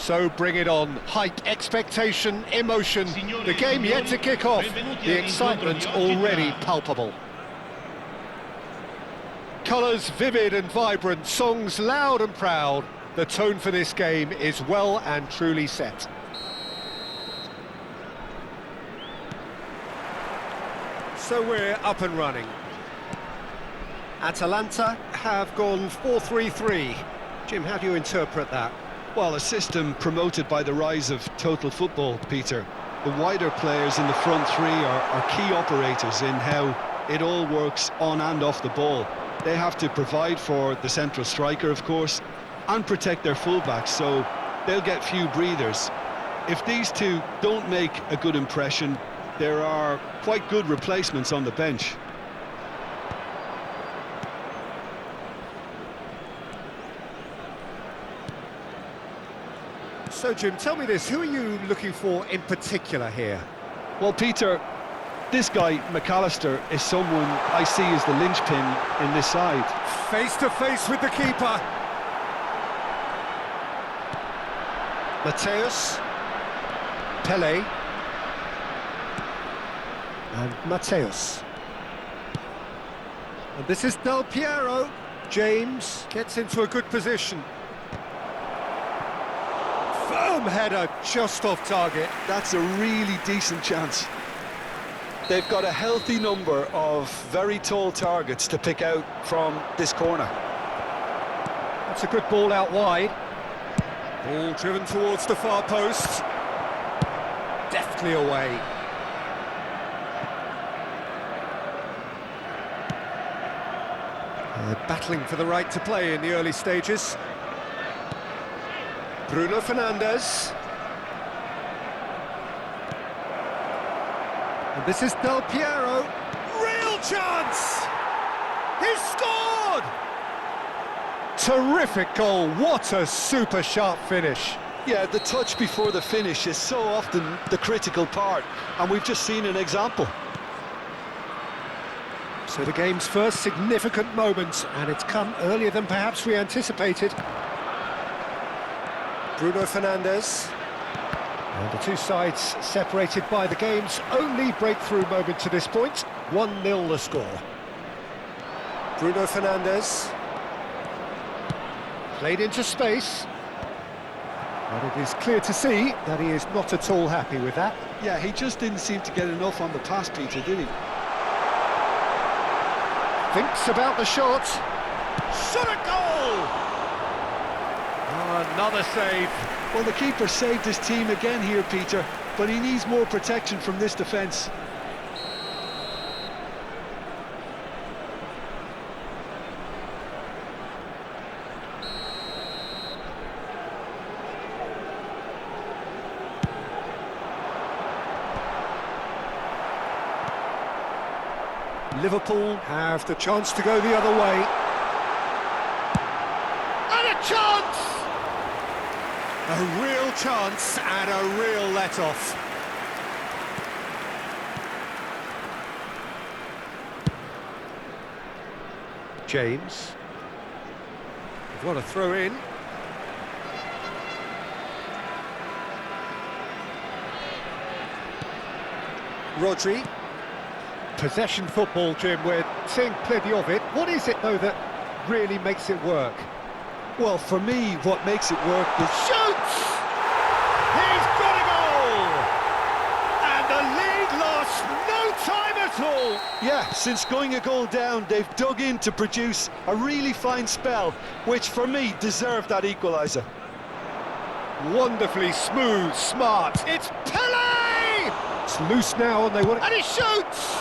So bring it on. Hype, expectation, emotion. The game yet to kick off. The excitement already palpable. Colours vivid and vibrant, songs loud and proud. The tone for this game is well and truly set. So we're up and running. Atalanta have gone 4-3-3. Jim, how do you interpret that? Well, a system promoted by the rise of total football, Peter. The wider players in the front three are key operators in how it all works on and off the ball. They have to provide for the central striker, of course, and protect their fullbacks, so they'll get few breathers. If these two don't make a good impression, there are quite good replacements on the bench. So, Jim, tell me this, who are you looking for in particular here? Well, Peter, this guy, McAllister, is someone I see as the linchpin in this side. Face to face with the keeper. Mateus. Pele. And Mateus. And this is Del Piero. James gets into a good position. Firm header just off target. That's a really decent chance. They've got a healthy number of very tall targets to pick out from this corner. That's a good ball out wide. Ball driven towards the far post. Deftly away. They're battling for the right to play in the early stages. Bruno Fernandes. And this is Del Piero. Real chance! He's scored! Terrific goal. What a super sharp finish. Yeah, the touch before the finish is so often the critical part, and we've just seen an example. So the game's first significant moment, and it's come earlier than perhaps we anticipated. Bruno Fernandes. And the two sides separated by the game's only breakthrough moment to this point. 1-0 the score. Bruno Fernandes. Played into space. And it is clear to see that he is not at all happy with that. Yeah, he just didn't seem to get enough on the pass, Peter, did he? Thinks about the shot. Shot a goal! Oh, another save. Well, the keeper saved his team again here, Peter, but he needs more protection from this defence. Liverpool have the chance to go the other way. And a chance! A real chance and a real let-off. James. They've got a throw in. Rodri. Possession football, Jim, we're seeing plenty of it. What is it, though, that really makes it work? Well, for me, what makes it work is... Shoots! He's got a goal! And the lead lost no time at all! Yeah, since going a goal down, they've dug in to produce a really fine spell, which, for me, deserved that equaliser. Wonderfully smooth, smart. It's Pele! It's loose now, and they want it. And he shoots!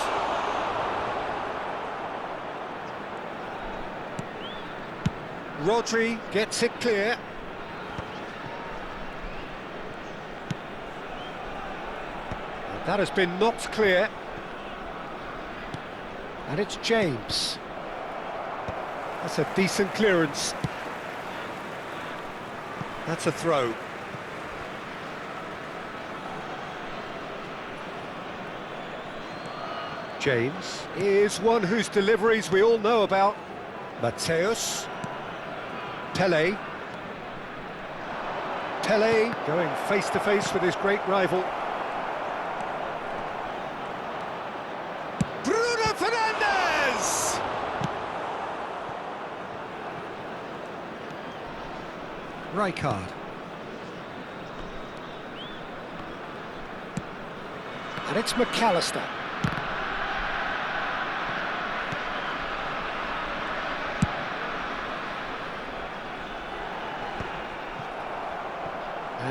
Rodri gets it clear. And that has been knocked clear. And it's James. That's a decent clearance. That's a throw. James is one whose deliveries we all know about. Mateus. Pele. Pele going face to face with his great rival. Bruno Fernandes! Rijkaard. And it's McAllister.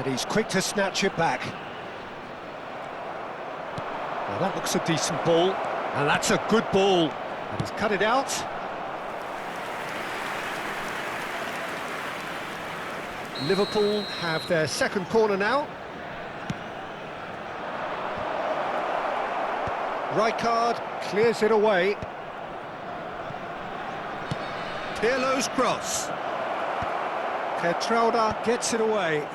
And he's quick to snatch it back. Well, that looks a decent ball, and that's a good ball. And he's cut it out. Liverpool have their second corner now. Rijkaard clears it away. Pirlo's cross. Geertruida gets it away.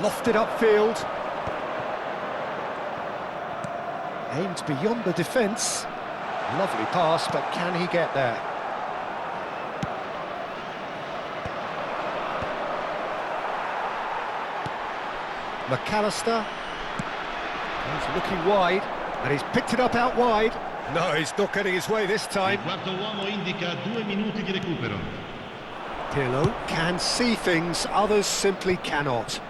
Lofted upfield. Aimed beyond the defence. Lovely pass, but can he get there? McAllister. He's looking wide, and he's picked it up out wide. No, he's not getting his way this time. Il quarto uomo indica 2 minuti di recupero. Pirlo can see things others simply cannot.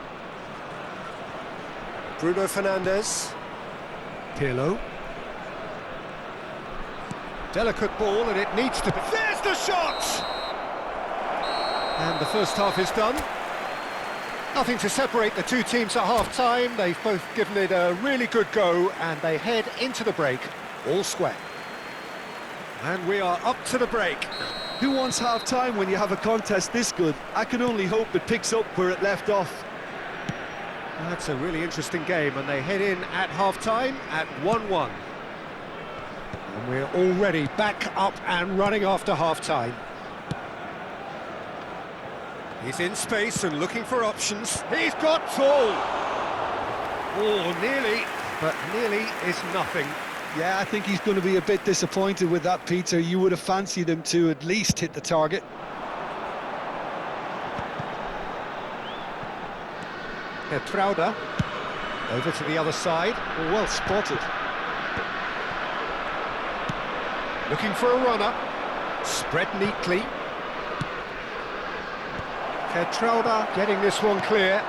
Bruno Fernandes. Pirlo. Delicate ball, and it needs to be... There's the shot! And the first half is done. Nothing to separate the two teams at half-time. They've both given it a really good go, and they head into the break all square. And we are up to the break. Who wants half-time when you have a contest this good? I can only hope it picks up where it left off. That's a really interesting game, and they head in at half-time at 1-1. And we're already back up and running after half-time. He's in space and looking for options. He's got tall! Oh, nearly, but nearly is nothing. Yeah, I think he's going to be a bit disappointed with that, Peter. You would have fancied him to at least hit the target. Geertruida over to the other side. Oh, well spotted. Looking for a runner. Spread neatly. Geertruida getting this one clear.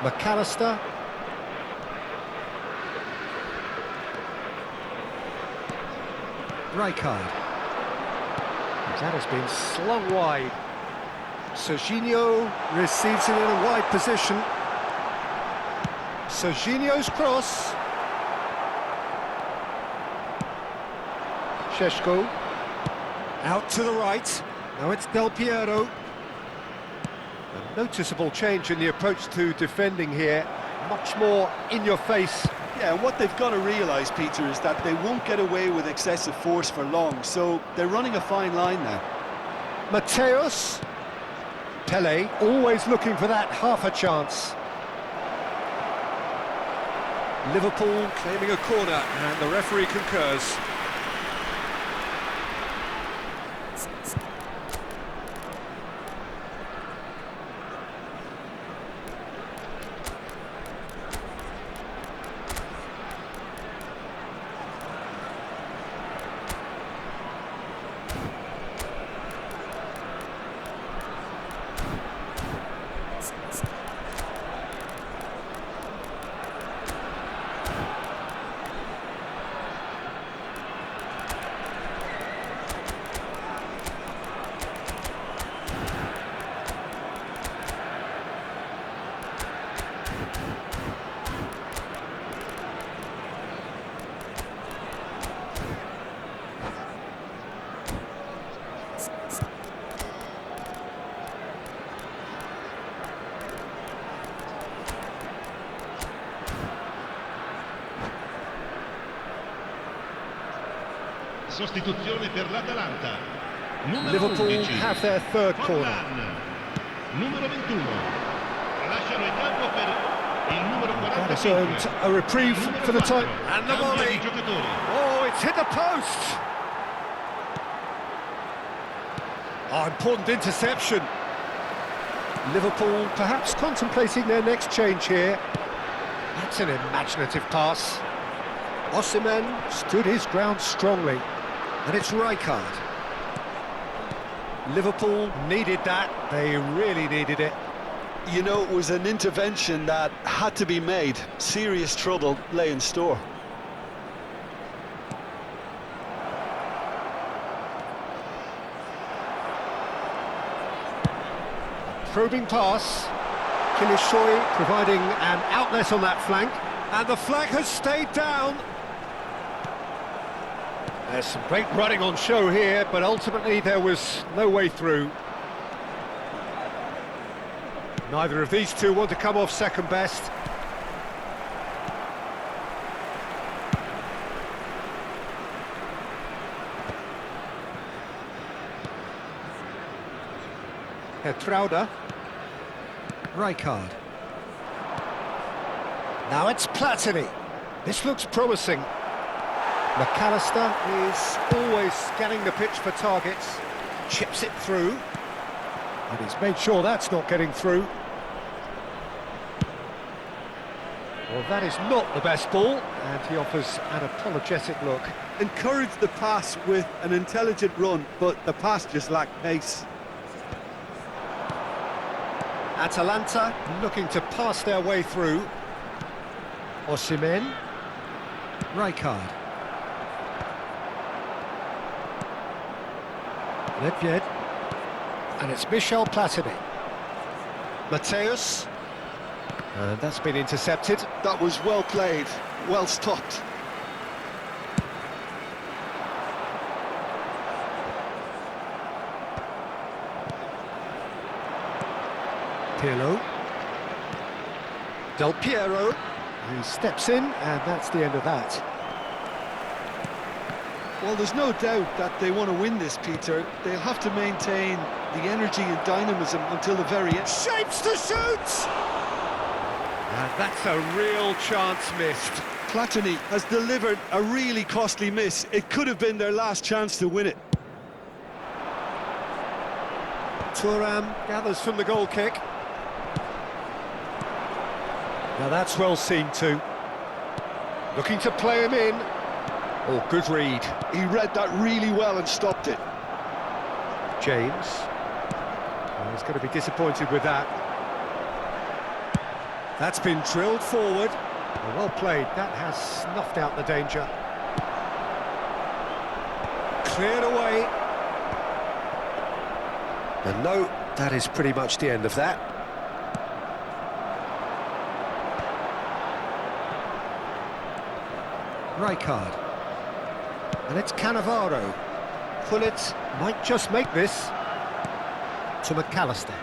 McAllister. Rijkaard. That has been slung wide. Serginho receives it in a wide position. Serginho's cross. Šeško. Out to the right. Now it's Del Piero. A noticeable change in the approach to defending here. Much more in your face. Yeah, and what they've got to realise, Peter, is that they won't get away with excessive force for long, so they're running a fine line now. Mateus. Pele, always looking for that half a chance. Liverpool claiming a corner, and the referee concurs. Sostituzione per l'Atalanta. Liverpool 11. have their third corner. Numero 21. Lasciano il campo per il numero That has 45. earned a reprieve for the time. And the Cambia volley. di giocatore. Oh, it's hit the post. Oh, important interception. Liverpool perhaps contemplating their next change here. That's an imaginative pass. Osimhen stood his ground strongly. And it's Rijkaard. Liverpool needed that. They really needed it. You know, it was an intervention that had to be made. Serious trouble lay in store. Probing pass. Kilishoy providing an outlet on that flank. And the flag has stayed down. There's some great running on show here, but ultimately there was no way through. Neither of these two want to come off second best. Hertrauda. Rijkaard. Now it's Platini. This looks promising. McAllister is always scanning the pitch for targets. Chips it through. And he's made sure that's not getting through. Well, that is not the best ball, and he offers an apologetic look. Encouraged the pass with an intelligent run, but the pass just lacked pace. Atalanta looking to pass their way through. Osimhen. Rijkaard. Nedved. And it's Michel Platini. Mateus. And that's been intercepted. That was well played, well stopped. Pirlo. Del Piero. He steps in, and that's the end of that. Well, there's no doubt that they want to win this, Peter. They'll have to maintain the energy and dynamism until the very end. Shapes to shoot! And that's a real chance missed. Platini has delivered a really costly miss. It could have been their last chance to win it. Thuram gathers from the goal kick. Now that's well seen too. Looking to play him in. Oh, good read. He read that really well and stopped it. James. Oh, he's going to be disappointed with that. That's been drilled forward. Well played. That has snuffed out the danger. Cleared away. And no, that is pretty much the end of that. Rijkaard. And it's Cannavaro. Pullet might just make this. To McAllister.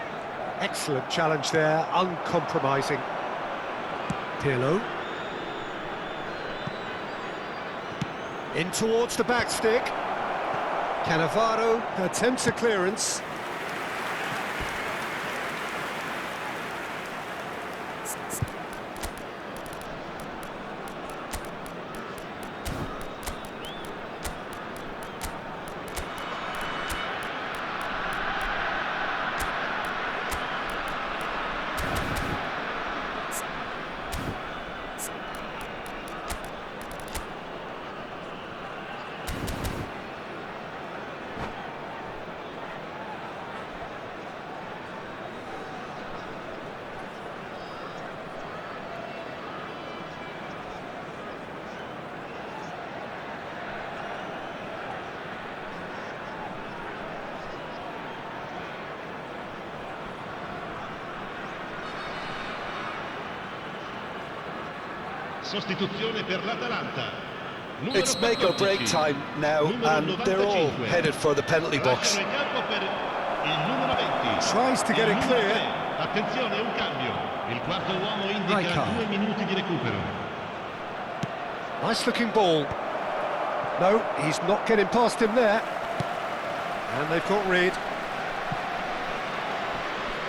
Excellent challenge there, uncompromising. Pirlo. In towards the back stick. Cannavaro attempts a clearance. Sostituzione per l'Atalanta. It's make or break time now, and they're all headed for the penalty box. Tries to get it clear. Attenzione, un cambio. Il quarto uomo indica 2 minuti di recupero. Nice looking ball. No, he's not getting past him there. And they've got rid.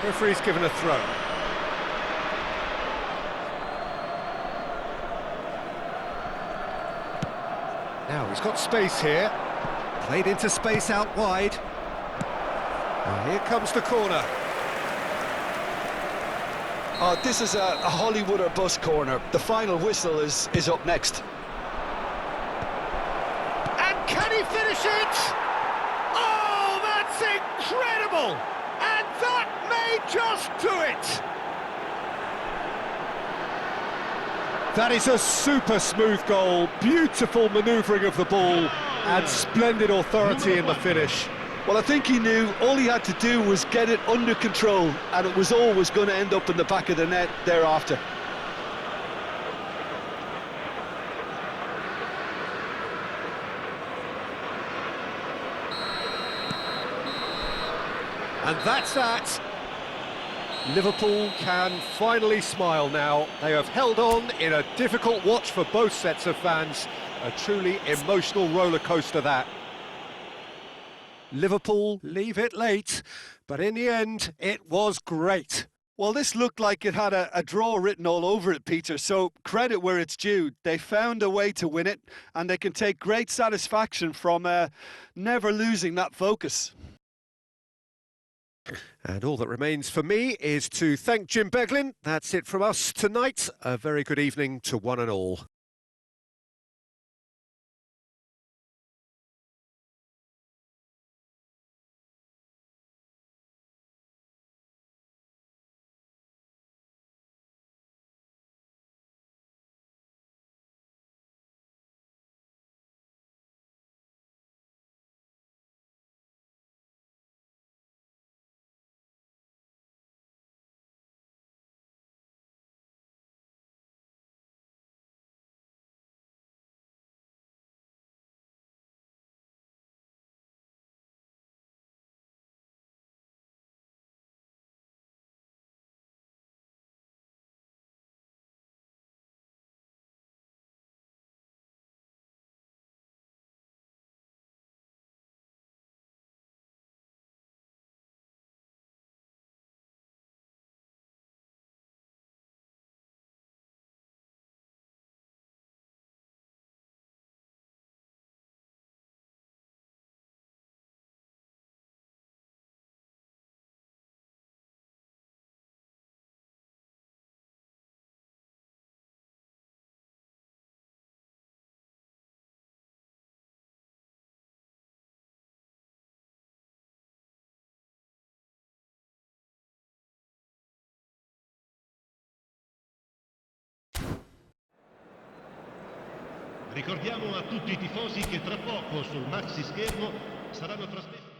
Referee's given a throw. Now he's got space here. Played into space out wide. And here comes the corner. Oh, this is a Hollywood or bust corner. The final whistle is up next. And can he finish it? Oh, that's incredible! And that may just do it! That is a super smooth goal, beautiful manoeuvring of the ball, and splendid authority in the finish. Well, I think he knew all he had to do was get it under control, and it was always going to end up in the back of the net thereafter. And that's that. Liverpool can finally smile now. They have held on in a difficult watch for both sets of fans. A truly emotional roller coaster, that. Liverpool leave it late, but in the end, it was great. Well, this looked like it had a draw written all over it, Peter, so credit where it's due. They found a way to win it, and they can take great satisfaction from never losing that focus. And all that remains for me is to thank Jim Beglin. That's it from us tonight. A very good evening to one and all. Ricordiamo a tutti i tifosi che tra poco sul maxi schermo saranno trasmessi